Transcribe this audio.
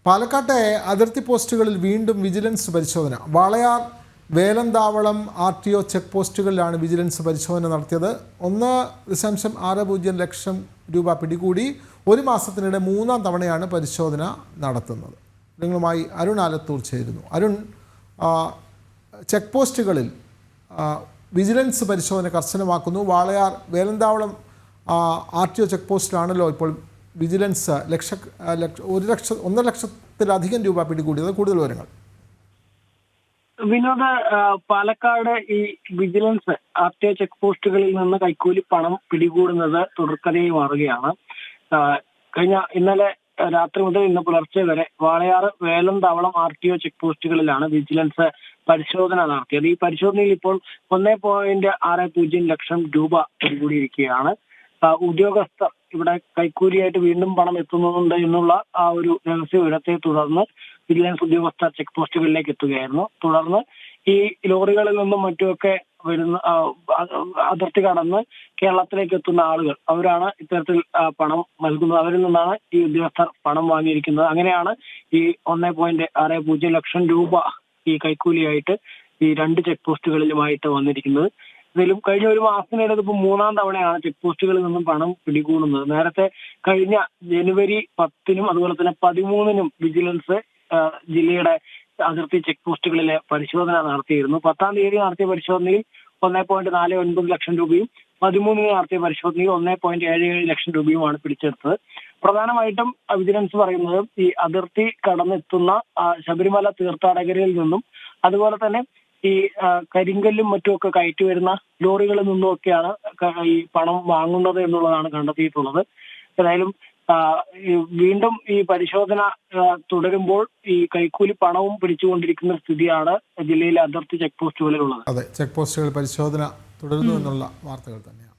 പാലക്കാട്ടെ അതിർത്തി പോസ്റ്റുകളിൽ വീണ്ടും വിജിലൻസ് പരിശോധന. വാളയാർ വേലന്താവളം RTO ചെക്ക് പോസ്റ്റുകളിലാണ് വിജിലൻസ് പരിശോധന നടത്തിയത്. 1.60 ലക്ഷം രൂപ പിടികൂടി. ഒരു മാസത്തിനിടെ മൂന്നാം തവണയാണ് പരിശോധന നടത്തുന്നത്. നിങ്ങളുമായി അരുൺ ആലത്തൂർ ചേരുന്നു. അരുൺ, ചെക്ക് പോസ്റ്റുകളിൽ വിജിലൻസ് പരിശോധന കർശനമാക്കുന്നു. വാളയാർ വേലന്താവളം RTO ചെക്ക് പോസ്റ്റിലാണല്ലോ ഇപ്പോൾ വിജിലൻസ് 1 ലക്ഷത്തിലധികം രൂപ പിടികൂടിയത്. കൂടുതൽ വിവരങ്ങൾ. വിനോദ, പാലക്കാട് ഈ വിജിലൻസ് RTO ചെക്ക് പോസ്റ്റുകളിൽ നിന്ന് കൈക്കൂലി പണം പിടികൂടുന്നത് തുടർക്കഥയായി മാറുകയാണ്. ഇന്നലെ രാത്രി മുതൽ ഇന്ന് പുലർച്ചെ വരെ വാളയാർ വേലന്താവളം RTO ചെക്ക് പോസ്റ്റുകളിലാണ് വിജിലൻസ് പരിശോധന നടത്തിയത്. ഈ പരിശോധനയിൽ ഇപ്പോൾ 1.60 ലക്ഷം രൂപ പിടികൂടിയിരിക്കുകയാണ്. ഉദ്യോഗസ്ഥർ ഇവിടെ കൈക്കൂലിയായിട്ട് വീണ്ടും പണം എത്തുന്നുണ്ട് എന്നുള്ള ആ ഒരു രഹസ്യ വിവരത്തെ തുടർന്ന് വിജിലൻസ് ഉദ്യോഗസ്ഥർ ചെക്ക് പോസ്റ്റുകളിലേക്ക് എത്തുകയായിരുന്നു. തുടർന്ന് ഈ ലോറികളിൽ നിന്നും മറ്റുമൊക്കെ വരുന്ന അതിർത്തി കടന്ന് കേരളത്തിലേക്ക് എത്തുന്ന ആളുകൾ, അവരാണ് ഇത്തരത്തിൽ പണം നൽകുന്നത്. അവരിൽ നിന്നാണ് ഈ ഉദ്യോഗസ്ഥർ പണം വാങ്ങിയിരിക്കുന്നത്. അങ്ങനെയാണ് ഈ 1.60 ലക്ഷം രൂപ ഈ കൈക്കൂലിയായിട്ട് ഈ 2 ചെക്ക് പോസ്റ്റുകളിലുമായിട്ട് വന്നിരിക്കുന്നത്. ഇതിലും കഴിഞ്ഞ ഒരു മാസത്തിനിടെ ഇതിപ്പോൾ മൂന്നാം തവണയാണ് ചെക്ക് പോസ്റ്റുകളിൽ നിന്നും പണം പിടികൂടുന്നത്. നേരത്തെ കഴിഞ്ഞ ജനുവരി 10-നും അതുപോലെ തന്നെ 13-നും വിജിലൻസ് ജില്ലയുടെ അതിർത്തി ചെക്ക് പോസ്റ്റുകളിലെ പരിശോധന നടത്തിയിരുന്നു. 10-ാം തീയതി നടത്തിയ പരിശോധനയിൽ 1.49 ലക്ഷം രൂപയും 13-ന് നടത്തിയ പരിശോധനയിൽ 1.77 ലക്ഷം രൂപയുമാണ് പിടിച്ചെടുത്തത്. പ്രധാനമായിട്ടും വിജിലൻസ് പറയുന്നത് ഈ അതിർത്തി കടന്നെത്തുന്ന ശബരിമല തീർത്ഥാടകരിൽ നിന്നും അതുപോലെ തന്നെ ഈ കരിങ്കല്ലും മറ്റുമൊക്കെ കയറ്റി വരുന്ന ലോറികളിൽ നിന്നുമൊക്കെയാണ് ഈ പണം വാങ്ങുന്നത് എന്നുള്ളതാണ് കണ്ടെത്തിയിട്ടുള്ളത്. ഏതായാലും വീണ്ടും ഈ പരിശോധന തുടരുമ്പോൾ ഈ കൈക്കൂലി പണവും പിടിച്ചുകൊണ്ടിരിക്കുന്ന സ്ഥിതിയാണ് ജില്ലയിലെ അതിർത്തി ചെക്ക് പോസ്റ്റുകളിലുള്ളത്. അതെ, ചെക്ക് പോസ്റ്റുകൾ പരിശോധന തുടരുന്നു എന്നുള്ള വാർത്തകൾ തന്നെയാണ്.